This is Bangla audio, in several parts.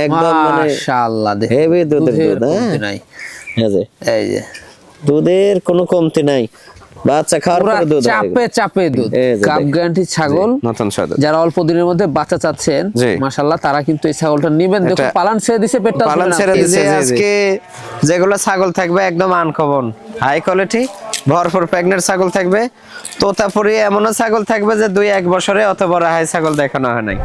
একদম মানে মাশাআল্লাহ, হেভি দুধের দুধ। নাই এই যে দুধের কোনো কমতি নাই, বাচ্চা খাওয়ার পরে দুধ চাপে চাপে দুধ। কাপ গ্যারান্টি ছাগল, নতুন ছাগল যারা অল্প দিনের মধ্যে বাচ্চা চাচ্ছেন মাশাআল্লাহ তারা কিন্তু এই ছাগলটা নেবেন। দেখো পালান ছেড়ে দিছে, পেটটা পালান ছেড়ে দিছে। আজকে যেগুলো ছাগল থাকবে একদম আনকমন হাই কোয়ালিটি, ভরপুর প্রেগনেন্ট ছাগল থাকবে। তোতাপুরি এমনও ছাগল থাকবে যে 2-1 বছরে অত বড় হাই ছাগল দেখানো হয় নাই।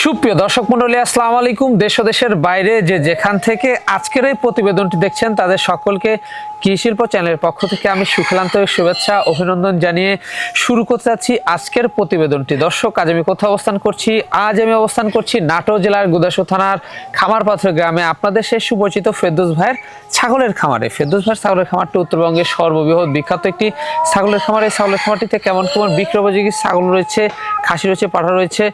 সুপ্রিয় দর্শক মণ্ডলী, আসসালামু আলাইকুম। দেশ ও দেশের বাইরে যে যেখান থেকে আজকের এই প্রতিবেদনটি দেখছেন তাদের সকলকে কৃষি শিল্প চ্যানেলের পক্ষ থেকে আমি সুখলান্তরিক শুভেচ্ছা অভিনন্দন জানিয়ে শুরু করতে যাচ্ছি আজকের প্রতিবেদনটি। দর্শক, আজ আমি কোথাও অবস্থান করছি? আজ আমি অবস্থান করছি নাটোর জেলার গুদাসু থানার খামারপাথর গ্রামে, আপনাদের সেই সুপরিচিত ফেরদৌস ভাইয়ের ছাগলের খামারে। ফেরদৌস ভাইয়ের ছাগলের খামারটি উত্তরবঙ্গের সর্ববৃহৎ বিখ্যাত একটি ছাগলের খামার। এই ছাগলের খামারটিতে কেমন কেমন বিক্রয় উপযোগী ছাগল রয়েছে, খাসি রয়েছে, পাঠা রয়েছে,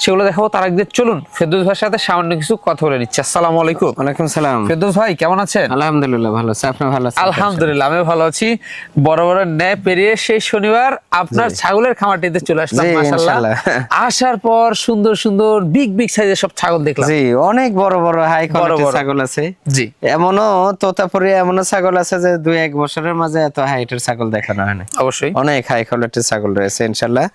সেগুলো দেখাবো। তার আগে চলুন ফেরদৌস ভাইয়ের সাথে সামান্য কিছু কথা বলে নিচ্ছি। আসসালামু আলাইকুম। ওয়ালাইকুম সালাম। ফেরদৌস ভাই কেমন আছেন? আলহামদুলিল্লাহ ভালো আছি, আপনি ভালো আছেন? আলহামদুলিল্লাহ আমি ভালো আছি। বড় বড় ন্যায় পেরিয়ে সেই শনিবার আপনার ছাগলের খামারটিতে চলে আসলাম মাশাআল্লাহ। আসার পর সুন্দর সুন্দর বিগ বিগ সাইজের সব ছাগল দেখলাম। জি, অনেক বড় বড় হাই কোয়ালিটির ছাগল আছে। জি, এমনও তোতাপুরি এমনও ছাগল আছে যে 2-1 বছরের মাঝে এত হাইটের ছাগল দেখানো হয় না। অবশ্যই অনেক হাই কোয়ালিটির ছাগল রয়েছে ইনশাআল্লাহ।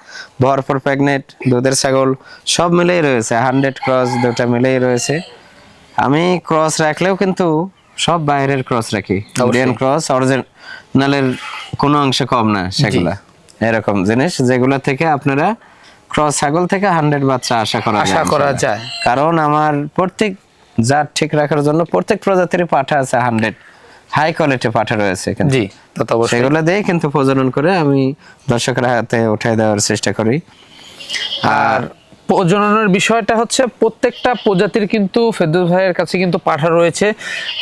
ভরপুর প্রেগনেন্ট দুধের ছাগল সব মিলেই রয়েছে, 100 ক্রস দুটো মিলেই রয়েছে। আমি ক্রস রাখলেও কিন্তু সব বাইরের ক্রস রাখি, ইন্ডিয়ান ক্রস, অরিজিনালের কোনো অংশ কম না সেগুলা। এরকম জিনিস যেগুলো থেকে আপনারা ক্রস ছাগল থেকে 100 বাচ্চা আশা করা যায়। কারণ আমার প্রত্যেক জাত ঠিক রাখার জন্য প্রত্যেক প্রজাতির পাঠা আছে, 100 হাই কোয়ালিটি পাঠা রয়েছে। জি, সেগুলো দিয়ে কিন্তু প্রজনন করে আমি দর্শকের হাতে উঠাই দেওয়ার চেষ্টা করি। আর প্রজননের বিষয়টা হচ্ছে প্রত্যেকটা প্রজাতির কিন্তু ফেরদৌস ভাইয়ের কাছে কিন্তু পাঠা রয়েছে,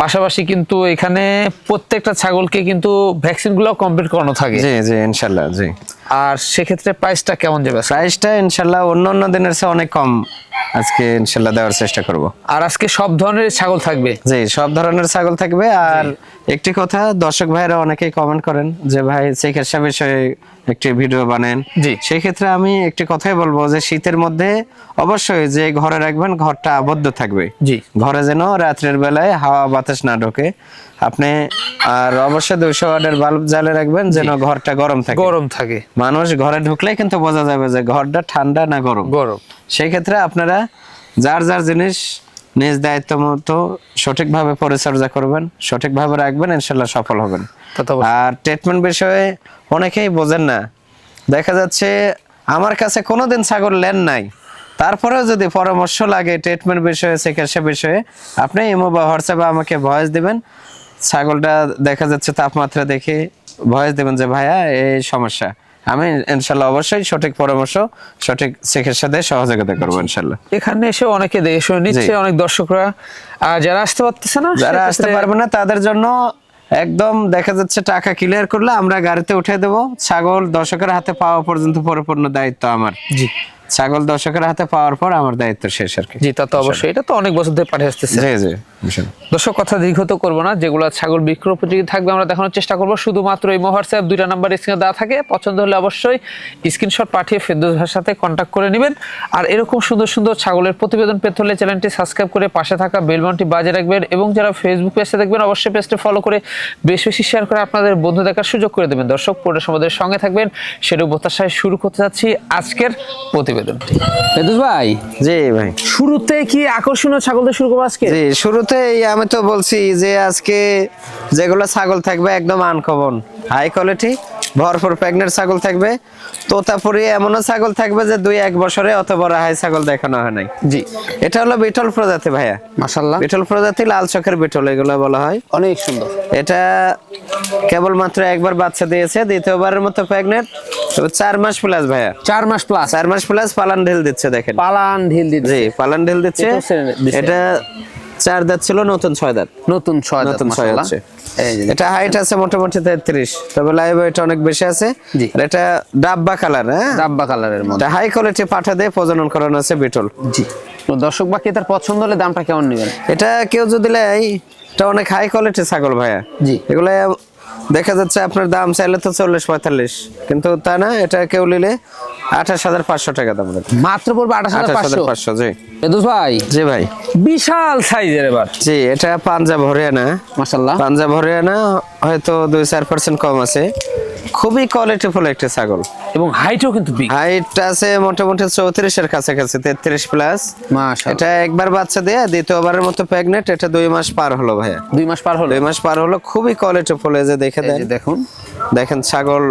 পাশাপাশি কিন্তু এখানে প্রত্যেকটা ছাগলকে কিন্তু ভ্যাকসিন গুলো কমপ্লিট করানো থাকে। জি জি ইনশাআল্লাহ। জি, আর সেক্ষেত্রে প্রাইসটা কেমন যাবে? প্রাইসটা ইনশাআল্লাহ অন্য দিনের চেয়ে অনেক কম আজকে ইনশাআল্লাহ দেওয়ার চেষ্টা করব। আর আজকে সব ধরনের ছাগল থাকবে? জি, সব ধরনের ছাগল থাকবে। আর একটি কথা, দর্শক ভাইরা অনেকেই কমেন্ট করেন যে ভাই চিকিৎসা বিষয়ে একটি ভিডিও বানেন। জি, সেই ক্ষেত্রে আমি একটি কথাই বলবো যে শীতের মধ্যে অবশ্যই যে ঘরে রাখবেন ঘরটা আবদ্ধ থাকবে। জি, ঘরে যেন রাত্রের বেলায় হাওয়া বাতাস না ঢোকে আপনি। আর অবশ্যই 200 ওয়াটের বাল্ব জ্বালিয়ে রাখবেন যেন ঘরটা গরম থাকে। মানুষ ঘরে ঢুকলেই কিন্তু বোঝা যাবে যে ঘরটা ঠান্ডা না গরম। সেই ক্ষেত্রে আপনারা যার যার জিনিস নিজ দায়িত্ব মতো সঠিকভাবে পরিচর্যা করবেন, সঠিকভাবে রাখবেন, ইনশাআল্লাহ সফল হবেন। আর ট্রিটমেন্ট বিষয়ে অনেকেই বোঝেন না, দেখা যাচ্ছে আমার কাছে কোনোদিন ছাগল নেন নাই, তারপরেও যদি পরামর্শ লাগে ট্রিটমেন্ট বিষয়ে, চিকিৎসা বিষয়ে, আপনি ইমো বা হোয়াটসঅ্যাপে আমাকে ভয়েস দিবেন। ছাগলটা দেখা যাচ্ছে তাপমাত্রা দেখে ভয়েস দিবেন যে ভাইয়া এই সমস্যা, আমি ইনশাআল্লাহ অবশ্যই সঠিক পরামর্শ, সঠিক চিকিৎসা দিয়ে সহযোগিতা করবো ইনশাআল্লাহ। এখানে এসে অনেকে দেখে নিচ্ছে, অনেক দর্শকরা যারা আসতে পারতেছে না, যারা আসতে পারবে না তাদের জন্য একদম দেখা যাচ্ছে টাকা ক্লিয়ার করলে আমরা গাড়িতে উঠে দেবো। ছাগল দর্শকের হাতে পাওয়া পর্যন্ত পরিপূর্ণ দায়িত্ব আমার। জি, ছাগল দর্শকের হাতে পাওয়ার পর আমার দায়িত্ব শেষ আর কি। জি, তা তো অবশ্যই, এটা তো অনেক বছর ধরে পাঠিয়ে আসতেছে। জি জি, দর্শক কথা দীর্ঘত করবো না, যেগুলো ছাগল বিক্রয় উপযোগী থাকবে আমরা দেখানোর চেষ্টা করবো। শুধুমাত্র এই হোয়াটসঅ্যাপ 2টা নাম্বার স্ক্রিনে দেওয়া থাকে, পছন্দ হলে অবশ্যই স্ক্রিনশট পাঠিয়ে ফেরদৌস ভাইয়ের সাথে কন্ট্যাক্ট করে নেবেন। আর এরকম সুন্দর সুন্দর ছাগলের প্রতিবেদন পেতে হলে চ্যানেলটি সাবস্ক্রাইব করে পাশে থাকা বেল বাটনটি বাজিয়ে রাখবেন, এবং যারা ফেসবুক পেজে দেখবেন অবশ্যই পেজটি ফলো করে বেশি শেয়ার করে আপনাদের বন্ধু দেখার সুযোগ করে দেবেন। দর্শক পুরো সমাজের সঙ্গে থাকবেন, সেটা প্রত্যাশায় শুরু করতে যাচ্ছি আজকের প্রতিবেদনটি। ফেরদৌস ভাই, জি ভাই, শুরুতে কি আকর্ষণীয় ছাগল দিয়ে শুরু করবো আজকে? জি, শুরুতেই আমি তো বলছি যে আজকে যেগুলো ছাগল থাকবে একদম আনকমন হাই কোয়ালিটি, ভরপুর প্রেগনেন্ট ছাগল থাকবে। তোতাপুরি এমনও ছাগল থাকবে যে 2-1 বছরে অত বড় হাই ছাগল দেখানো হয় নাই। জি, এটা হলো বিটল প্রজাতি ভাইয়া, মাশাআল্লাহ। বিটল প্রজাতি, লাল চোখের বিটল এগুলো বলা হয়, অনেক সুন্দর। এটা কেবলমাত্র একবার বাচ্চা দিয়েছে, দ্বিতীয়বারের মতো প্রেগনেন্ট, 4 মাস প্লাস ভাইয়া, 4 মাস প্লাস, 4 মাস প্লাস পালান ঢিল দিচ্ছে। দেখেন পালান ঢিল দিচ্ছে। জি, পালান ঢিল দিচ্ছে। এটা 4 দাঁত ছিল, নতুন 6 দাঁত। নতুন 6 দাঁত নতুন 6 মাশাআল্লাহ। হচ্ছে। এই যে এটা হাইট আছে মোটামুটি 33, তবে লাইভ ওয়েট অনেক বেশি আছে। জি। আর এটা ডাব্বা কালার, হ্যাঁ ডাব্বা কালারের মধ্যে। এটা হাই কোয়ালিটি পাঠা দিয়ে প্রজনন করানো আছে বিটল। জি। তো দর্শক বা ক্রেতার পছন্দ হলে দামটা কেমন নেবেন? এটা কেউ যদি নেয়, এটা অনেক হাই কোয়ালিটি ছাগল ভাইয়া। জি। এগুলো দেখা যাচ্ছে আপনার দাম চাইলে তো 40-45, কিন্তু তা না, এটা কেউ নিলে 28,500 টাকা দাম রাখবে। মাত্র পড়বে 28,500। 28,500, জি। ফেরদৌস ভাই, জি ভাই। বিশাল সাইজের এবার। জি, এটা পাঞ্জাব হরিয়ানা। মাশাআল্লাহ। পাঞ্জাব হরিয়ানা হয়তো 2-4% কম আছে। খুবই কোয়ালিটিফুল একটা ছাগল, এবং হাইটও কিন্তু বিগ। হাইট আছে মোটামুটি 34-এর কাছাকাছি, 33 প্লাস। মাশাআল্লাহ। এটা একবার বাচ্চা দেয়া দ্বিতীয়বারের মতো প্রেগনেন্ট। এটা 2 মাস পার হলো ভাইয়া, 2 মাস পার হলো। 2 মাস পার হলো। খুবই কোয়ালিটিফুল, এই যে দেখে এই দেন, যে দেখুন, দেখেন ছাগল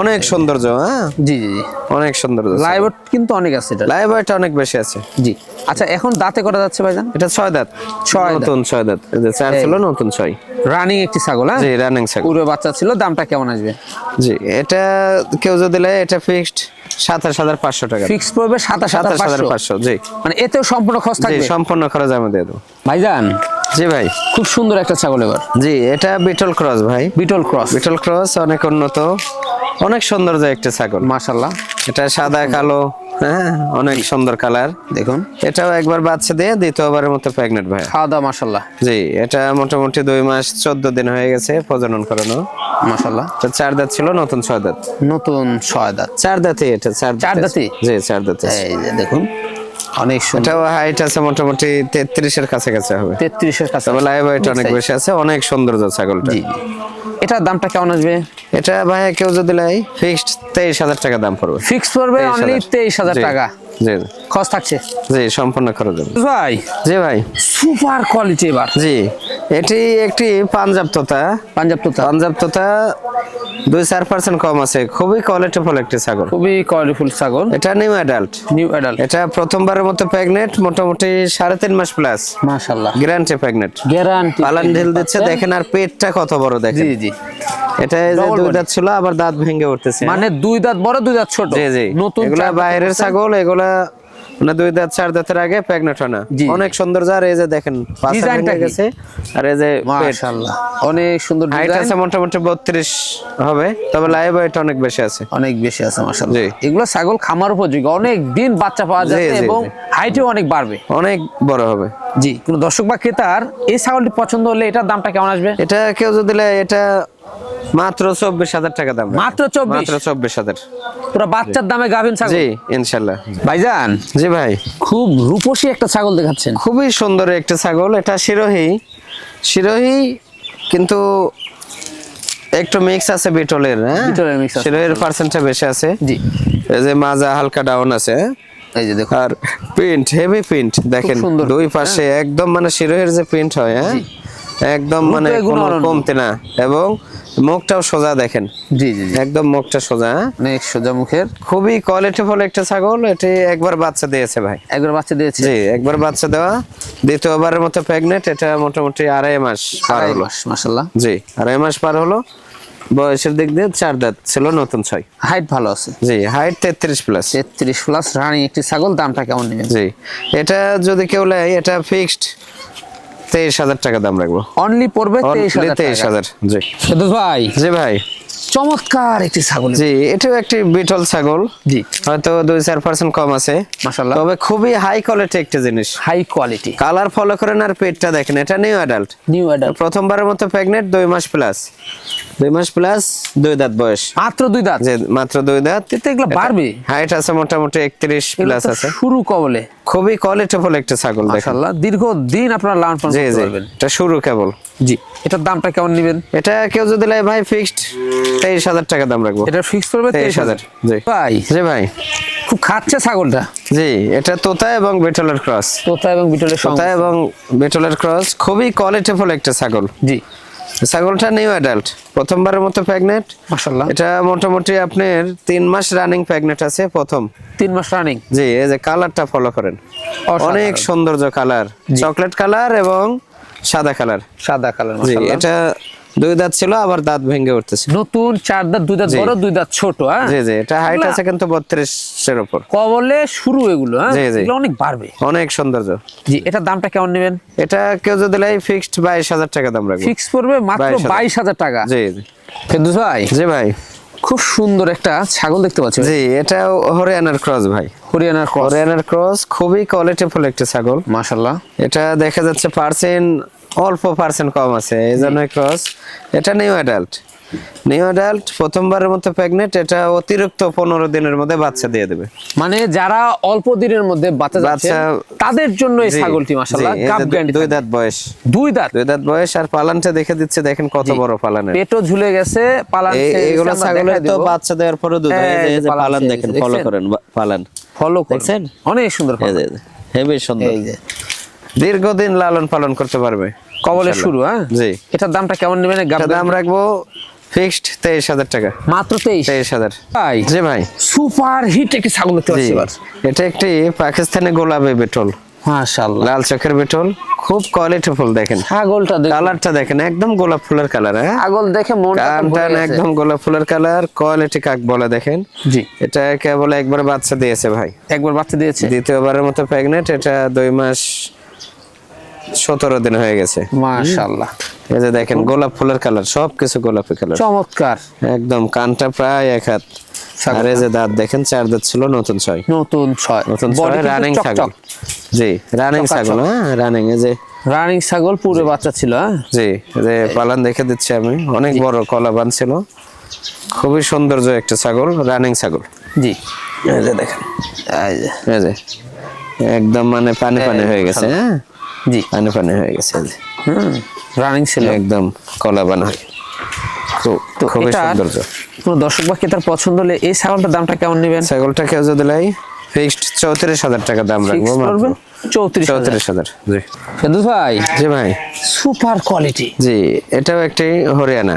অনেক সৌন্দর্য, হ্যাঁ জি জি জি। অনেক সৌন্দর্য। লাইভ কিন্তু অনেক আছে এটা। লাইভ ওয়েট অনেক বেশি আছে। জি। আচ্ছা, এখন দাঁতে করা যাচ্ছে ভাইজান? এটা 6 দাঁত, 6 দাঁত। নতুন 6 দাঁত। এই যে 4 ছিল, নতুন 6। রানিং একটি ছাগল, হ্যাঁ? জি, রানিং ছাগল। পুরো বাচ্চা ছিল। দামটা কেমন আসবে? জি, এটা কেউ যদি নেয়, এটা ফিক্সড 27,500 টাকা। ফিক্স পড়বে 27,500। 27,500, জি। মানে এতেও সম্পূর্ণ খরচ জি, থাকবে? সম্পূর্ণ খরচ আমি দিয়ে দেবো। ভাইজান, জি ভাই। খুব সুন্দর একটা ছাগল এবার। জি, এটা বিটল ক্রস ভাই। বিটল ক্রস। বিটল ক্রস অনেক উন্নত, অনেক সুন্দর যে একটা ছাগল। মাশাআল্লাহ। এটা সাদা কালো, হ্যাঁ অনেক সুন্দর কালার। দেখুন, এটাও একবার বাচ্চা দিয়ে দ্বিতীয়বারের মতো প্রেগনেন্ট ভাই। খাওয়া দাওয়া মাশাআল্লাহ। জি, এটা মোটামুটি 2 মাস 14 দিন হয়ে গেছে প্রজনন করানো। মাশাআল্লাহ। তো 4 দাঁত ছিল, নতুন 6 দাঁত। নতুন 6 দাঁত। 4 দাঁতই এটা, 4 চার দাঁতই? জি, 4 দাঁত। এই যে দেখুন, অনেক সুন্দর। এটাও হাইট আছে মোটামুটি 33-এর কাছাকাছি হবে। 33-এর কাছে। তবে লাইভ ওয়েট অনেক বেশি আছে, অনেক সৌন্দর্য ছাগলটা। জি। এটার দামটা কেমন আসবে? এটা ভাইয়া কেউ যদি লাই, ফিক্সড 23,000 টাকা দাম পড়বে। ফিক্স পড়বে অনলি 23,000 জি, টাকা। জি খরচ থাকছে? জি, সম্পূর্ণ খরচ হবে। ভাই, জি ভাই। সুপার কোয়ালিটি এবার। জি, এটি একটি পাঞ্জাব তোতা। পাঞ্জাব তোতা। পাঞ্জাব তোতা 2-4% কম আছে। খুবই কোয়ালিটিফুল একটি ছাগল। খুবই কোয়ালিটিফুল ছাগল। এটা নিউ অ্যাডাল্ট। New adult. এটা প্রথমবারের মতো প্রেগনেন্ট, মোটামুটি 3.5 মাস প্লাস। মাশাআল্লাহ। Guarantee pregnant. গ্যারান্টি। পালান ঢিল দিচ্ছে, দেখেন। আর পেটটা কত বড় দেখেন। জি জি। এটা এই যে Double 2 body। দাঁত ছিল, আবার দাঁত ভেঙে উঠতেছে। মানে 2 দাঁত বড়, 2 দাঁত ছোট। জি জি। নতুন এগুলা 4 বাইরের ছাগল, এগুলা মানে 2 দাঁত 4 দাঁতের আগে প্রেগনেন্ট হয় না। জি। অনেক সুন্দর। আর এই যে দেখেন পাছা ডিজাইনটা ভেঙে কি? গেছে। আর এই যে পেট, মাশাআল্লাহ, অনেক সুন্দর হাইট ডিজাইন। আছে মোটামুটি 32 হবে, তবে লাইভ ওয়েট অনেক বেশি আছে। অনেক বেশি আছে মাশাআল্লাহ। জি। এগুলো ছাগল খামার উপযোগী, অনেক দিন বাচ্চা পাওয়া যাবে জি, এবং জি। হাইটও অনেক বাড়বে। অনেক বড় হবে। জি। কোন দর্শক বা ক্রেতার এই ছাগলটি পছন্দ হলে এটার দামটা কেমন আসবে? এটা কেউ যদি নেয়, এটা মাত্র 24,000 টাকা দাম। মাত্র 24? মাত্র 24,000। পুরো বাচ্চার দামে গাভিন ছাগল। জি, ইনশাআল্লাহ। ভাইজান, জি ভাই। খুব রূপসী একটা ছাগল দেখাচ্ছেন। খুবই সুন্দর একটা ছাগল। এটা শিরোহী। শিরোহী কিন্তু একটু মিক্স আছে বিটলের, হ্যাঁ বিটলের mix আছে। শিরোহীর পার্সেন্টটা বেশি আছে। জি। এই যে মাজা হালকা ডাউন আছে, হ্যাঁ? এই যে দেখুন, আর প্রিন্ট, হেভি প্রিন্ট দেখেন সুন্দর দুই print, পাশে, একদম মানে শিরোহীর যে প্রিন্ট হয়, হ্যাঁ একদম মানে রূপে গুণে কোনো অনন্য। কমতে না। এবং মুখটাও সোজা দেখেন, জি জি জি। একদম মুখটা সোজা, হ্যাঁ? অনেক সোজা মুখের। খুবই কোয়ালিটিফুল একটা ছাগল। এটি একবার বাচ্চা দিয়েছে ভাই। একবার বাচ্চা দিয়েছে? জি, একবার বাচ্চা দেওয়া, দ্বিতীয়বারের মতো প্রেগনেন্ট। এটা মোটামুটি 2.5 মাস পার 2.5 হলো। মাস, মাশাআল্লাহ। জি, 2.5 মাস পার হলো। বয়সের দিক দিয়ে 4 দাঁত ছিল, নতুন 6। হাইট ভালো আছে। জি, হাইট 33 প্লাস। 33 প্লাস রানিং একটি ছাগল। দামটা কেমন নেবেন? জি, এটা যদি কেউ নেয়, এটা ফিক্সড 23,000 টাকা দাম রাখবো। অনলি পড়বে 23,000 টাকা। 23,000। জি। ফেরদৌস ভাই, জি ভাই। চমৎকার একটি ছাগল। জি, এটাও একটি বিটল ছাগল। জি। হয়তো 2-4% কম আছে, মাশাআল্লাহ। তবে খুবই হাই কোয়ালিটি একটা জিনিস। High quality. কালার ফলো করেন আর পেটটা দেখেন। এটা নিউ অ্যাডাল্ট। New adult. প্রথমবারের মতো প্রেগনেন্ট, 2 মাস প্লাস। 2 মাস প্লাস, 2 দাঁত বয়স। মাত্র 2 দাঁত? যে মাত্র 2 দাঁত। এতে এগুলো বাড়বে? হাইট আছে মোটামুটি 31 প্লাস আছে। শুরু কবলে। খুবই কোয়ালিটিফুল একটা ছাগল দেখেন। মাশাআল্লাহ, দীর্ঘদিন আপনারা লালন পালন জি করতে জি, পারবেন। এটা শুরু কেবল। জি। এটার দামটা কেমন নেবেন? এটা কেউ যদি লাই ভাই, ফিক্সড 23,000 টাকা দাম রাখবো। এটা ফিক্স করবে 23,000। 23,000। জি ভাই, জি ভাই। খুব খাচ্ছে ছাগলটা। জি, এটা তোতা এবং বেটলের ক্রস। তোতা এবং বিটলের তোতা সঙ্গে। এবং বেটলের ক্রস, খুবই কোয়ালিটিফুল একটা ছাগল। জি। ছাগলটা নিউ অ্যাডাল্ট, প্রথমবারের মতো প্রেগনেন্ট। মাশাআল্লাহ। এটা মোটামুটি আপনার 3 মাস রানিং প্রেগনেন্ট আছে প্রথম। 3 মাস রানিং। জি, এই যে কালারটা ফলো করেন, অসাধারণ। অনেক সৌন্দর্য কালার, চকলেট কালার এবং সাদা কালার। সাদা কালার। জি, মাশাআল্লাহ। এটা দুই দাঁত ছিল, আবার দাঁত ভেঙে উঠতেছে। নতুন 4 দাঁত, 2 দাঁত জি। বড়, 2 দাঁত ছোট। হ্যাঁ জি জি, এটা হাইট আছে কিন্তু 32 এর উপর। কবলে শুরু এগুলো। হ্যাঁ জি, জি। এগুলো অনেক বাড়বে। অনেক সৌন্দর্য। জি, এটার দামটা কেমন নেবেন? এটা কেউ যদি লাই ফিক্সড 22,000 টাকা দাম রাখবো। ফিক্স পড়বে মাত্র 22,000 22,000 টাকা। জি জি। ফেরদৌস ভাই, জি ভাই। খুব সুন্দর একটা ছাগল দেখতে পাচ্ছি। জি, এটা হরিয়ানার ক্রস ভাই। হরিয়ানার ক্রস। হরিয়ানার ক্রস খুবই কোয়ালিটিফুল একটা ছাগল। মাশাআল্লাহ। এটা দেখা যাচ্ছে অল্প পার্সেন্ট কম আছে, এই জন্যই ক্রস। এটা নিউ অ্যাডাল্ট প্রথমবারের মতো প্রেগনেন্ট। এটা অতিরিক্ত 15 দিনের মধ্যে বাচ্চা দিয়ে দেবে। মানে যারা অল্প দিনের মধ্যে বাচ্চা যাচ্ছে তাদের জন্য এই জি, ছাগলটি মাশাআল্লাহ। জি, এই যে গাব গ্যারান্টি। 2 দাঁত বয়স। 2 দাঁত। 2 দাঁত বয়স, আর পালানটা দেখে দিচ্ছে, দেখেন কত বড় পালানের। পেটও ঝুলে গেছে, পালান এগুলো ছাগলের তো বাচ্চা দেওয়ার পরে দুধ হয়। এই যে পালান দেখেন, ফলো করেন পালান। ফলো দেখছেন? অনেক সুন্দর এই যে হেভি সুন্দর। এই যে দীর্ঘদিন লালন পালন করতে পারবে। কবলের শুরু। হ্যাঁ জি। এটার দামটা কেমন নেবেন? এটার দাম রাখবো ফিক্সড 23,000 টাকা। মাত্র 23,000। ভাই, জি ভাই। সুপার হিট একটি ছাগল দেখতে জি, পাচ্ছি এবার। এটা একটি পাকিস্তানি গোলাপি বেটল, মাশাআল্লাহ। লাল চোখের বেটল, খুব কোয়ালিটিফুল। দেখেন ছাগলটা দেখুন, কালারটা দেখেন, একদম গোলাপ ফুলের কালার। হ্যাঁ, ছাগল দেখে মনটা তো ভরে কানটান গেছে। একদম গোলাপ ফুলের কালার। কোয়ালিটি কাক বলে দেখেন। জি, এটা কেবল একবার বাচ্চা দিয়েছে ভাই, একবার বাচ্চা দিয়েছে। দ্বিতীয়বারের মতো প্রেগনেন্ট। এটা 2 মাস 17 দিন হয়ে গেছে। মাশাআল্লাহ। এই যে দেখেন গোলাপ ফুলের কালার, সবকিছু গোলাপি কালার, চমৎকার। একদম। কানটা প্রায় 1 হাত। আর এই যে দাঁত দেখেন, 4 দাঁত ছিল, নতুন 6। নতুন 6। নতুন 6 বডি রানিং চকচক। ছাগল। জি, রানিং ছাগল। হ্যাঁ, রানিং। এই যে রানিং ছাগল, পুরো বাচ্চা ছিল। হ্যাঁ জি, এই যে পালান দেখে দিচ্ছি আমি, অনেক বড় কলাবান ছিল। খুবই সৌন্দর্য একটা ছাগল, রানিং ছাগল। জি, এই যে দেখেন, এই যে এই যে একদম মানে পানি হয়ে গেছে। হ্যাঁ জি, পানি হয়ে গেছে। এই যে রানিং ছিল একদম কলাবান হয়, খুবই এটা সৌন্দর্য। কোন দর্শক বা ক্রেতার পছন্দ হলে এই ছাগলটার দামটা কেমন নেবেন? ছাগলটা কেউ যদি লাই ফিক্সড 34,000 টাকা দাম রাখবো। ফিক্স করবে 34,000। 34,000। জি। ফেরদৌস ভাই, জি ভাই। Super quality. জি, এটাও একটি হরিয়ানা।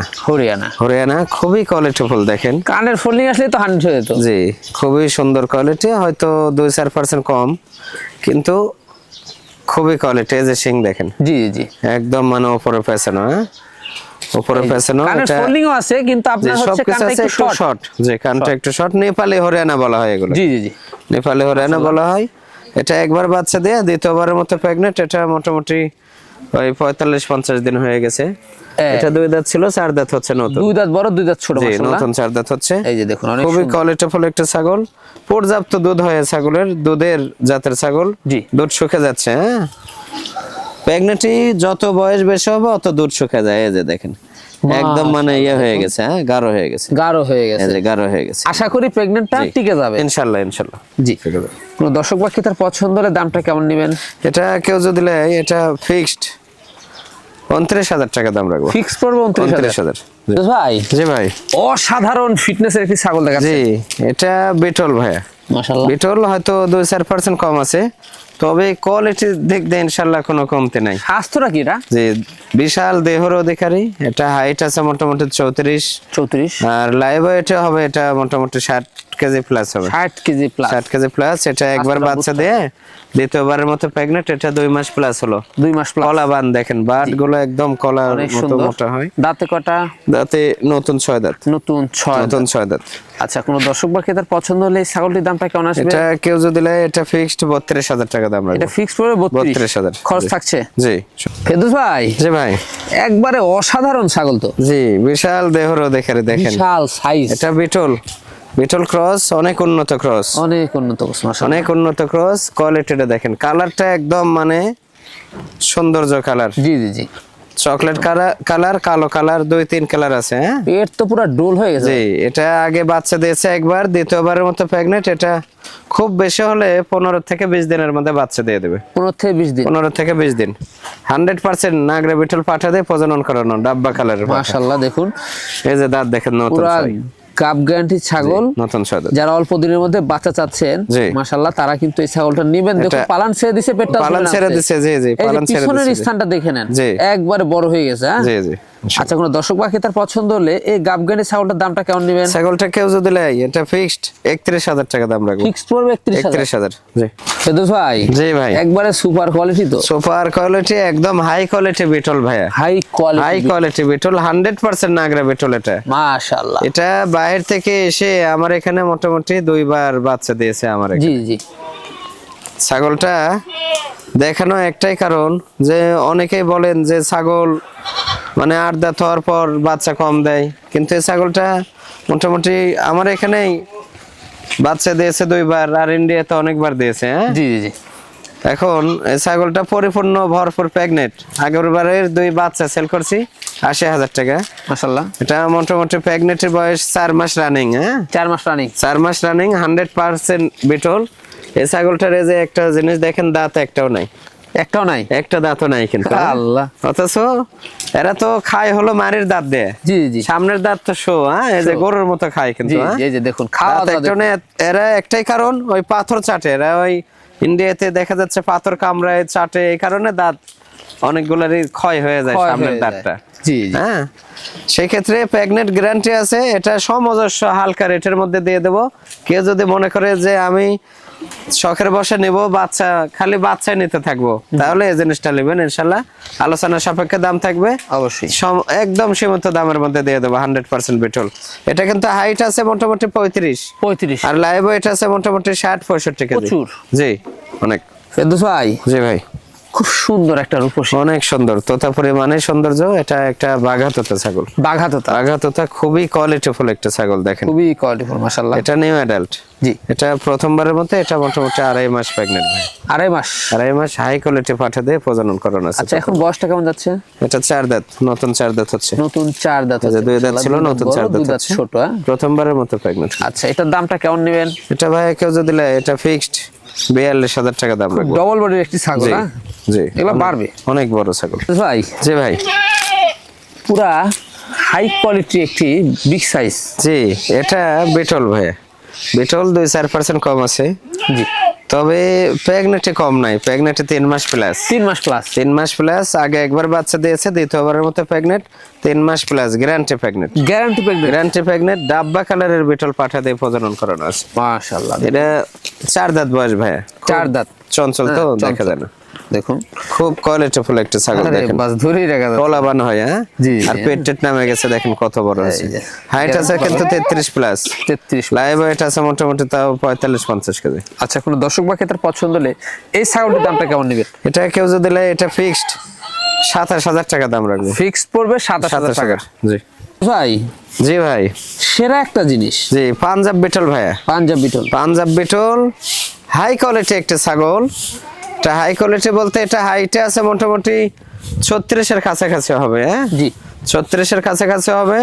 হরিয়ানা খুবই কোয়ালিটিফুল। দেখেন কানের ফোল্ডিং আসলে তো 100 হয়ে যেত। জি, খুবই সুন্দর কোয়ালিটি, হয়তো 2-4% কম, কিন্তু খুবই কোয়ালিটি। এই যে সিং দেখেন, জি জি, একদম মানে উপরে পেছানো। হ্যাঁ, উপরে পেছানো। কানের এটা ফোল্ডিংও আছে, কিন্তু আপনার হচ্ছে সবকিছু কানটা আছে একটু একটু শর্ট। শর্ট। জি, কানটা একটু শর্ট। নেপালি হরিয়ানা বলা হয় এগুলো। জি জি জি, নেপালি হরিয়ানা বলা হয়। এটা একবার বাচ্চা দেয়া, দ্বিতীয়বারের মতো প্রেগনেন্ট। এটা মোটামুটি ওই 45-50 দিন হয়ে গেছে। এটা 2 দাঁত ছিল, 4 দাঁত হচ্ছে নতুন। 2 দাঁত বড়, 2 দাঁত ছোট। জি, মাশাআল্লাহ। নতুন 4 দাঁত হচ্ছে। এই যে দেখুন, অনেক খুবই কোয়ালিটিফুল একটা ছাগল। পর্যাপ্ত দুধ হয় ছাগলের, দুধের জাতের ছাগল। জি, দুধ শুকে যাচ্ছে। হ্যাঁ, প্রেগনেন্টি যত বয়স বেশি হবে অত দুধ শুকে যায়। এই যে দেখেন, একদম মানে হয়ে গেছে। হ্যাঁ, গাঢ় হয়ে গেছে। এই যে গাঢ় হয়ে গেছে। আশা করি প্রেগনেন্টটা টিকে যাবে ইনশাআল্লাহ। জি। কোন দর্শক বা ক্রেতার পছন্দ হলে দামটা কেমন নেবেন? এটা কেউ যদি লেয়, এটা ফিক্সড 29,000 টাকা দাম রাখবো। ফিক্স করব 29,000। ভাই, জি ভাই। অসাধারণ ফিটনেসের একটি ছাগল দেখাচ্ছে। জি, এটা বিটল ভাইয়া। মাশাআল্লাহ। বিটল হয়তো 2-4% কম আছে, তবে কোয়ালিটির দিক দিয়ে ইনশাআল্লাহ কোনো কমতি নাই। স্বাস্থ্যটা কি এটা? জি, বিশাল দেহের অধিকারী। এটা হাইট আছে মোটামুটি 34। আর লাইভ ওয়েটে হবে এটা মোটামুটি 60 কেজি প্লাস হবে। 60 কেজি প্লাস। 60 KG plus. এটা একবার বাচ্চা দিয়ে দ্বিতীয়বারের মতো প্রেগনেন্ট। এটা 2 মাস প্লাস হলো। 2 মাস প্লাস। কলা বান দেখেন, বাট গুলো একদম কলার মতো মোটা হয়। দাঁতে কটা? দাঁতে নতুন 6 দাঁত। নতুন 6 দাঁত। আচ্ছা, কোন দর্শক বা ক্রেতার পছন্দ হলে এই ছাগলটির দামটা কেমন আসবে? এটা কেউ যদি লেয়, এটা ফিক্সড 32,000 টাকা দাম রাখবো। এটা ফিক্স করে 32,000 খরচ থাকছে। জি। ফেরদৌস ভাই, জি ভাই। একবারে অসাধারণ ছাগল তো। জি, বিশাল দেহের অধিকারী। দেখেন বিশাল সাইজ। এটা বিটল ক্রস, অনেক উন্নত ক্রস। অনেক উন্নত মাশাআল্লাহ। অনেক উন্নত ক্রস। কোয়ালিটিটা দেখেন, কালারটা একদম মানে সৌন্দর্য কালার। জি জি জি, চকলেট কালার, কালো কালার, 2-3 কালার আছে। হ্যাঁ, পেট তো পুরো ডোল হয়ে গেছে। জি, এটা আগে বাচ্চা দিয়েছে একবার, দ্বিতীয়বারের মতো প্রেগনেন্ট। এটা খুব বেশি হলে 15 থেকে 20 দিনের মধ্যে বাচ্চা দিয়ে দেবে। 15 থেকে 20 দিন। 15 থেকে 20 দিন। 100% নাগরা বিটল পাঠা দিয়ে প্রজনন করানো, ডাব্বা কালারের। মাশাআল্লাহ, দেখুন এই যে দাঁত দেখেন, নতুন পুরো 6। কাপ গ্যারান্টি ছাগল। নতুন 6 দাঁত। যারা অল্প দিনের মধ্যে বাচ্চা চাচ্ছেন, জি। মাশাআল্লাহ, তারা কিন্তু এই ছাগলটা নেবেন। দেখুন পালান ছেড়ে দিছে, পেটটা পালান ছেড়ে দিছে। জি জি, এই যে পালান ছেড়ে পিছনের দিছে। স্থানটা দেখে নেন, জি। একবারে বড় হয়ে গেছে। হ্যাঁ জি জি, আচ্ছা, কোনো দর্শক বা ক্রেতার পছন্দ হলে এই গাবগানি ছাগলটার দামটা কেমন নেবেন? ছাগলটা কেউ যদি নেয় এটা ফিক্সড 31,000 টাকা দাম রাখবো। ফিক্সড পড়বে 31,000। জি ফেরদৌস ভাই। জি ভাই, একবারে সুপার কোয়ালিটি তো? সুপার কোয়ালিটি, একদম হাই কোয়ালিটি বিটল ভাইয়া। High high quality quality Beetal, 100% Nagra Beetal এটা। মাশাআল্লাহ। এটা বাইরে থেকে এসে আমার এখানে মোটামুটি 2 বার বাচ্চা দিয়েছে আমার এখানে। জি জি। ছাগলটা দেখানো একটাই কারণ যে অনেকেই বলেন যে ছাগল মানে 8 দাঁত হওয়ার পর বাচ্চা কম দেয়, কিন্তু এই ছাগলটা মোটামুটি আমার এখানেই বাচ্চা দিয়েছে 2 বার, আর ইন্ডিয়াতে অনেকবার দিয়েছে। হ্যাঁ জি জি জি। এখন এই ছাগলটা পরিপূর্ণ ভরপুর প্রেগনেন্ট। আগের বারের 2 বাচ্চা সেল করছি 80,000 টাকা। মাশাআল্লাহ। এটা মোটামুটি প্রেগনেন্টের বয়স 4 মাস রানিং। হ্যাঁ 4 মাস রানিং। 4 মাস রানিং, 100% বিটল। এই ছাগলটার এই যে একটা জিনিস দেখেন, দাঁত একটাও নাই। একটাও নাই? একটা দাঁতও নাই কিন্তু। আল্লাহ। অথচ এরা তো খায় হলো মারির দাঁত দিয়ে। জি জি। সামনের দাঁত তো শো, হ্যাঁ এই যে গরুর মতো খায় কিন্তু। জি হ্যাঁ এই যে দেখুন খাওয়া দাঁত একটাও নেই। এরা একটাই কারণ ওই পাথর চাটে। এরা ওই ইন্ডিয়াতে দেখা যাচ্ছে পাথর কামড়ায় চাটে, এই কারণে দাঁত অনেকগুলোরই ক্ষয় হয়ে যায় সামনের দাঁতটা। জি জি। হ্যাঁ সেই ক্ষেত্রে প্রেগনেন্ট গ্যারান্টি আছে। এটা সমজস্ব হালকা রেটের মধ্যে দিয়ে দেবো। কেউ যদি মনে করে যে আমি শখের বসে নেব, বাচ্চা খালি বাচ্চাই নিতে থাকবো, তাহলে এই জিনিসটা নেবেন ইনশাল্লাহ। আলোচনা সাপেক্ষে দাম থাকবে অবশ্যই। একদম সীমিত দামের মধ্যে দিয়ে দেবো, 100% বিটল। এটা কিন্তু হাইট আছে মোটামুটি 35, আর লাইভ ওয়েট আছে মোটামুটি 60-65 কেজি। প্রচুর। জি অনেক। ফেরদৌস ভাই, জি ভাই, খুব সুন্দর একটা রূপসী, অনেক সুন্দর তোতা পরিমাণে সৌন্দর্য। এটা একটা বাঘা তোতা ছাগল। বাঘা তোতা। বাঘা তোতা খুবই কোয়ালিটিফুল একটা ছাগল দেখেন। খুবই কোয়ালিটিফুল মাশাআল্লাহ। এটা নিউ অ্যাডাল্ট। জি। এটা প্রথমবারের মতো। এটা মোটামুটি 2.5 মাস প্রেগনেন্ট ভাই। 2.5 মাস? 2.5 মাস হাই কোয়ালিটি পাঠা দিয়ে প্রজনন করানো আছে। আচ্ছা, এখন বয়সটা কেমন যাচ্ছে? এটা 4 দাঁত, নতুন 4 দাঁত হচ্ছে। নতুন 4 দাঁত যে 2 দাঁত ছিল, নতুন 4 দাঁত হচ্ছে। ছোট। প্রথমবারের মতো প্রেগনেন্ট। আচ্ছা, এটার দামটা কেমন নেবেন? এটা ভাই কেউ যদি নেয় এটা ফিক্সড 42,000 টাকা দাম রাখবো। ডবল বডির একটি ছাগল। হ্যাঁ জি, এগুলো বাড়বে। অনেক বড় ছাগল ভাই। জি ভাই, পুরা হাই কোয়ালিটি একটি বিগ সাইজ। জি এটা বিটল ভাই। বিটল 2-4% কম আছে। জি। তবে প্রেগনেন্টে কম নাই, প্রেগনেন্টে 3 মাস প্লাস। 3 মাস প্লাস। 3 মাস প্লাস। আগে একবার বাচ্চা দিয়েছে, দ্বিতীয়বারের মতো প্রেগনেন্ট। 3 মাস plus guarantee pregnant. Guarantee pregnant. Guarantee pregnant. ডাব্বা কালারের বিটল পাঠা দিয়ে প্রজনন করানো আছে। মাশাআল্লাহ। এটা 4 দাঁত বয়স ভাই। 4 দাঁত। চঞ্চল তো, চঞ্চল। দেখা যায় না। দেখুন খুব কোয়ালিটিফুল একটা ছাগল দেখেন। বাস ধরেই রাখা যাচ্ছে। কলাবান হয়। হ্যাঁ জি, আর জি। পেট টেট নামে গেছে দেখেন কত বড় আছে। এই যে। হাইট আছে কিন্তু 33 প্লাস। 33। লাইভ ওয়েট আছে মোটামুটি তাও 45-50 কেজি। আচ্ছা, কোনো দর্শক বা ক্রেতার পছন্দ হলে এই ছাগলটির দামটা কেমন নেবেন? এটা কেউ যদি নেয় এটা ফিক্সড 27,000 টাকা দাম রাখবে। ফিক্সড পড়বে 27,000 টাকা। জি ভাই। জি ভাই, সেরা একটা জিনিস। জি পাঞ্জাব বিটল ভাইয়া। পাঞ্জাব বিটল। পাঞ্জাব বিটল হাই কোয়ালিটি একটা ছাগল। এটা হাই কোয়ালিটি বলতে এটা হাইটে আছে মোটামুটি 36-এর কাছাকাছি হবে। হ্যাঁ জি। 36-এর কাছাকাছি হবে।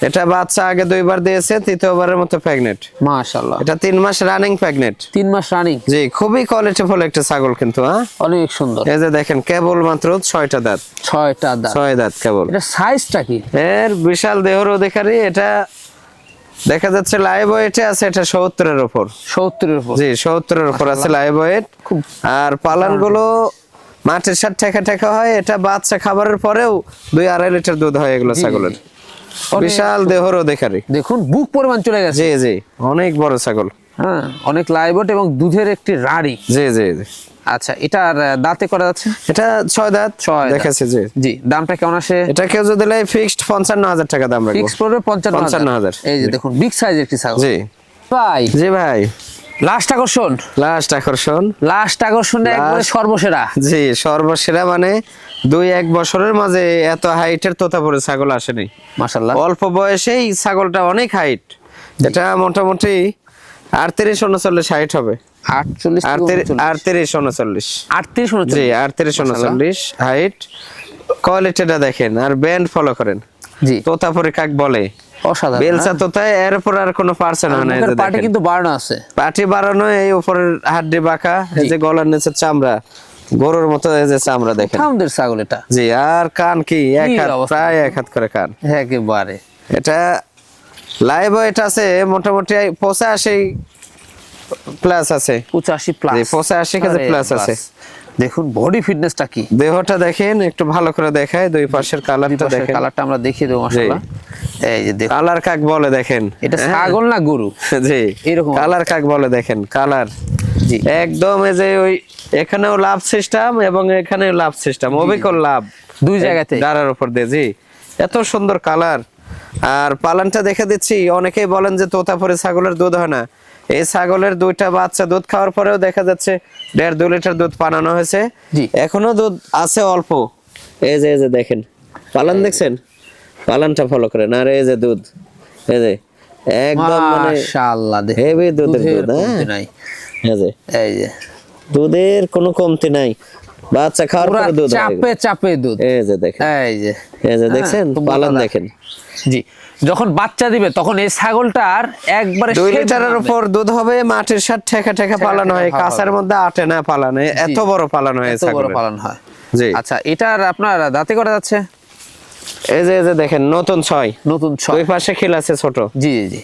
এটা বাচ্চা আগে 2 বার দিয়েছে, তৃতীয়বারের মতো প্রেগনেন্ট। মাশাআল্লাহ। এটা 3 মাস রানিং প্রেগনেন্ট। 3 মাস রানিং। জি খুবই কোয়ালিটিফুল একটা ছাগল কিন্তু। হ্যাঁ অনেক সুন্দর। এই যে দেখেন কেবল মাত্র 6টা দাঁত। 6টা দাঁত। 6 দাঁত কেবল। এটা সাইজটা কি? এর বিশাল দেহর অধিকারী। এটা দেখা যাচ্ছে লাইভ ওয়েটে আছে এটা 70-এর উপর। 70-এর উপর? জি 70-এর উপর আছে লাইভ ওয়েট। আর পালান গুলো মাটির সাথে ঠেকা ঠেকা হয়। এটা বাচ্চা খাবারের পরেও 2-2.5 লিটার দুধ হয় এগুলো ছাগলের। বিশাল দেহর অধিকারী। দেখুন বুক পরিমাণ চলে গেছে। জি জি অনেক বড় ছাগল। হ্যাঁ অনেক লাইভট এবং দুধের একটি রাড়ি। জি জি জি। আচ্ছা, এটার দাঁতে করা যাচ্ছে? এটা 6 দাঁত। 6 দেখাচ্ছি। জি জি। দামটা কেমন আসে? এটা কেউ যদি লাই ফিক্সড 55,000 টাকা দাম রাখবো। ফিক্স পড়বে 55,000। এই যে দেখুন বিগ সাইজের একটি ছাগল। জি ভাই। জি ভাই, লাস্ট আকর্ষণ। লাস্ট আকর্ষণ। লাস্ট আকর্ষণে একবারে সর্বসেরা। জি সর্বসেরা মানে 2-1 বছরের মাঝে এত হাইটের তোতাপুরি ছাগল আসেনি। মাশাআল্লাহ। অল্প বয়সেই ছাগলটা অনেক হাইট। এটা মোটামুটি 38-39 হাইট হবে। 38 38-39 জি 38-39 হাইট। কোয়ালিটিটা দেখেন আর ব্যান্ড ফলো করেন। জি। তোতাপুরি কাক বলে অসাধারণ। বেলচা তোতায় এর উপর আর কোনো পার্সেন্ট হয় না। এই যে পাটি দেখেন কিন্তু বাড়ানো আছে। পাটি বাড়ানো, এই উপরের হাড্ডি বাঁকা, এই যে গলার নিচে চামড়া গরুর মতো, এই যে চামড়া দেখেন। ফাউন্ডের ছাগল এটা। জি আর কান কি এক হাত, অবস্থা। প্রায় 1 হাত করে কান একেবারে। এটা লাইভ ওয়েট আছে মোটামুটি 85 প্লাস আছে। 85 প্লাস। 85 কেজি প্লাস আছে। দেখুন বডি ফিটনেসটা কি, দেহটা দেখেন একটু ভালো করে দেখায়, দুই পাশের কালারটা দেখেন, কালারটা আমরা দেখিয়ে দেবো মাশাআল্লাহ। এই যে দেখুন কালার কাক বলে দেখেন, এটা ছাগল না গরু, জি এরকম কালার কাক বলে দেখেন, কালার জি একদম এই যে ওই এখানেও লাভ সিস্টেম এবং এখানেও লাভ সিস্টেম, অবিকল লাভ দুই জায়গাতে ডারার উপর দিয়ে, জি এত সুন্দর কালার। আর পালানটা দেখে দিচ্ছি, অনেকেই বলেন যে তোতাপুরি ছাগলের দুধ হয় না, এই ছাগলের দুইটা বাচ্চা দুধ খাওয়ার পরেও দেখা যাচ্ছে 1.5-2 লিটার দুধ পানানো হয়েছে, জি এখনো দুধ আছে অল্প। এই যে দেখেন পালান দেখছেন, পালানটা ফলো করেন, আর এই যে দুধ, এই যে একদম মানে মাশাআল্লাহ হেভি দুধের দুধ, হ্যাঁ নাই এই যে এই যে দুধের কোনো কমতি নাই, বাচ্চা খাওয়ার পুরা পরে দুধ হয়ে চাপে গেছে। চাপে দুধ, এই যে দেখেন, এই যে দেখছেন খুব পালন মজাদার। দেখেন, জি যখন বাচ্চা দিবে তখন এই ছাগলটার একবারে 2 শেপ লিটারের বানাবে। উপর দুধ হবে, মাটির সাথে ঠেকা ঠেকা পালানো হয়, ঠেকা কাঁচার হবে। মধ্যে আটে না পালানো, এত বড় পালানো হয় এত বড় ছাগলের। পালন হয়। জি আচ্ছা এটার আপনার দাঁতে করা যাচ্ছে এই যে দেখেন নতুন 6, নতুন ছয়। দুই পাশে খিল আছে ছোট, জি জি জি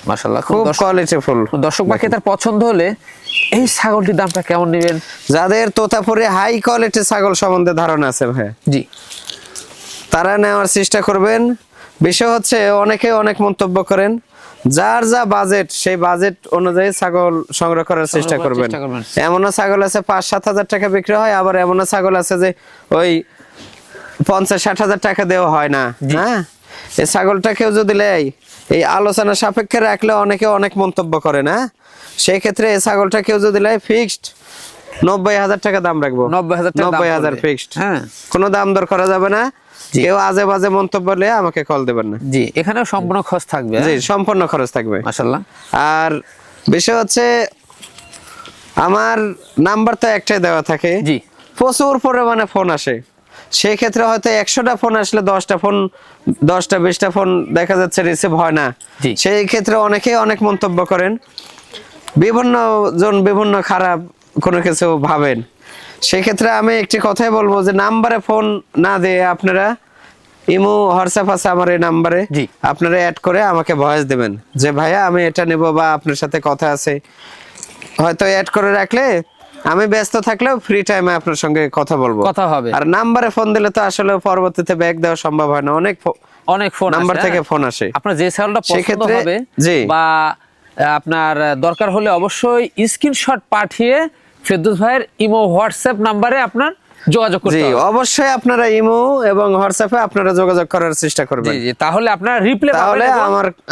মাশাআল্লাহ, খুব কোয়ালিটি ফুল। দর্শক বাকি তার পছন্দ হলে এই ছাগলটির দামটা কেমন নেবেন? যাদের তোতাপুরি হাই কোয়ালিটি ছাগল সম্বন্ধে ধারণা আছে ভাই, জি তারা নেওয়ার চেষ্টা করবেন। বিষয় হচ্ছে অনেকে অনেক মন্তব্য করেন, যার যা বাজেট সেই বাজেট অনুযায়ী ছাগল সংগ্রহ করার চেষ্টা করবেন। এমনও ছাগল আছে 5-7 হাজার টাকা বিক্রি হয়, আবার এমনও ছাগল আছে যে ওই 50-60 হাজার টাকা দেওয়া হয় না। হ্যাঁ এই ছাগলটা কেউ যদি নেয়, এই আলোচনা সাপেক্ষে রাখলে অনেকে অনেক মন্তব্য করে না, সেই ক্ষেত্রে এই ছাগলটা কেউ যদি নেয় ফিক্সড 90,000 টাকা দাম রাখবো, 90,000 টাকা দাম 90,000 পড়বে। ফিক্সড, হ্যাঁ কোনো দাম দর করা যাবে না। কেউ আজে বাজে মন্তব্য নিয়ে আমাকে কল দেবেন না, জি এখানেও সম্পূর্ণ খরচ থাকবে। জি সম্পূর্ণ খরচ থাকবে মাশাআল্লাহ। আর বিষয় হচ্ছে আমার নাম্বার তো একটাই দেওয়া থাকে, জি প্রচুর পরিমাণে ফোন আসে, সেই ক্ষেত্রে হয়তো 100টা ফোন আসলে 10টা 20টা ফোন দেখা যাচ্ছে রিসিভ হয় না, জি। সেই ক্ষেত্রে অনেকেই অনেক মন্তব্য করেন, বিভিন্ন জন বিভিন্ন খারাপ কোনো কিছু ভাবেন। সেক্ষেত্রে আমি একটি কথাই বলবো যে নাম্বারে ফোন না দিয়ে আপনারা ইমো হোয়াটসঅ্যাপ আছে আমার এই নাম্বারে, জি। আপনারা অ্যাড করে আমাকে ভয়েস দেবেন যে ভাইয়া আমি এটা নেব বা আপনার সাথে কথা আছে, হয়তো অ্যাড করে রাখলে আমি ব্যস্ত থাকলেও ফ্রি টাইমে আপনার সঙ্গে কথা বলবো, কথা হবে। আর নাম্বারে ফোন দিলে তো আসলে পরবর্তীতে ব্যাক দেওয়া সম্ভব হয় না, অনেক ফোন নাম্বার থেকে ফোন আসে। আপনার যে ছাগলটা পছন্দ সেক্ষেত্রে হবে জি বা আপনার দরকার হলে অবশ্যই স্ক্রিনশট পাঠিয়ে ফেরদৌস ভাইয়ের ইমো হোয়াটসঅ্যাপ নাম্বারে আপনার যোগাযোগ করতে জি হবে। অবশ্যই আপনারা ইমো এবং হোয়াটসঅ্যাপে আপনারা যোগাযোগ করার চেষ্টা করবেন, জি জি তাহলে আপনারা রিপ্লে তাহলে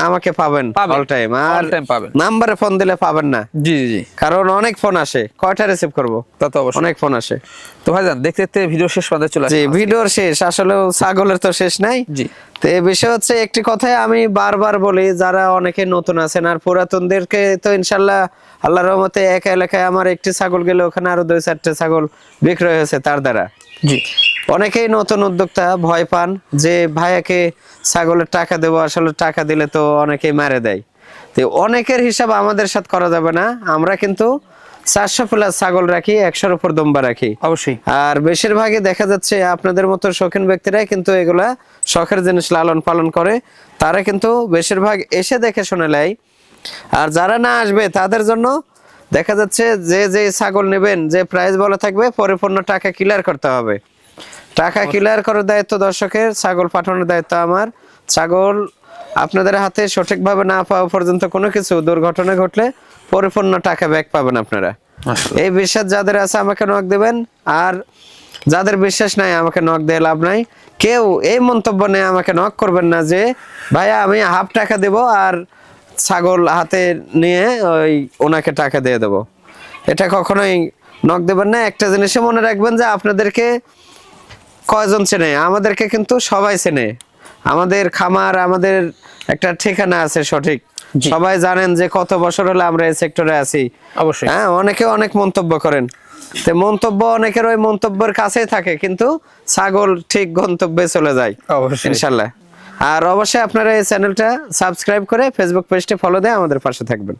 আমাকে পাবেন অল টাইম, আর পাবেন। নাম্বারে ফোন দিলে পাবেন না, জি জি জি কারণ অনেক ফোন আসে, কয়টা রিসিভ করব, তা তো অবশ্যই। অনেক ফোন আসে। তো ভাইজান দেখতে দেখতে ভিডিও শেষ পর্যন্ত চলে জি আসলাম। ভিডিওর শেষ, আসলে ছাগলের তো শেষ নাই। জি তো এই বিষয় হচ্ছে একটি কথাই আমি বারবার বলি, যারা অনেকে নতুন আছেন আর পুরাতনদেরকে তো ইনশাল্লাহ আল্লাহর রহমতে এক এলাকায় আমার একটি ছাগল গেলে ওখানে আরো 2-4টে ছাগল বিক্রয় হয়েছে তার দ্বারা। জি অনেকেই নতুন উদ্যোক্তা ভয় পান যে ভাইয়াকে ছাগলের টাকা দেবো, আসলে টাকা দিলে তো অনেকেই মারে দেয়, তো অনেকের হিসাব আমাদের সাথে করা যাবে না, আমরা কিন্তু 400 প্লাস ছাগল রাখি, 100-র উপর দম্বা রাখি অবশ্যই। আর বেশিরভাগই দেখা যাচ্ছে আপনাদের মতো শৌখিন ব্যক্তিরাই কিন্তু এগুলা শখের জিনিস লালন পালন করে, তারা কিন্তু বেশিরভাগ এসে দেখে শুনে নেয়। আর যারা না আসবে তাদের জন্য দেখা যাচ্ছে যে ছাগল নেবেন, যে প্রাইস বলা থাকবে পরিপূর্ণ টাকা ক্লিয়ার করতে হবে, টাকা ক্লিয়ার করার দায়িত্ব দর্শকের, ছাগল পাঠানোর দায়িত্ব আমার। ছাগল আপনাদের হাতে সঠিকভাবে না পাওয়া পর্যন্ত কোনো কিছু দুর্ঘটনা ঘটলে পরিপূর্ণ টাকা ব্যাক পাবেন আপনারা। এই বিশ্বাস যাদের আছে আমাকে নক দেবেন, আর যাদের বিশ্বাস নাই আমাকে নক দিয়ে লাভ নাই। কেউ এই মন্তব্য নিয়ে আমাকে নক করবেন না যে ভাইয়া আমি হাফ টাকা দেব আর ছাগল হাতে নিয়ে ওনাকে টাকা দিয়ে দেবো, এটা কখনোই নক দেবেন না। একটা জিনিসে মনে রাখবেন যে আপনাদেরকে কয়জন চেনে, আমাদেরকে কিন্তু সবাই চেনে, আমাদের খামার, আমাদের একটা ঠিকানা আছে সঠিক, সবাই জানেন যে কত বছর হলো আমরা এই সেক্টরে আছি। অবশ্যই। হ্যাঁ অনেকে অনেক মন্তব্য করেন, তো মন্তব্য অনেকের ওই মন্তব্যের কাছেই থাকে, কিন্তু ছাগল ঠিক গন্তব্যে চলে যায় অবশ্যই ইনশাল্লাহ। আর অবশ্যই আপনারা এই চ্যানেলটা সাবস্ক্রাইব করে ফেসবুক পেজটি ফলো দিয়ে আমাদের পাশে থাকবেন।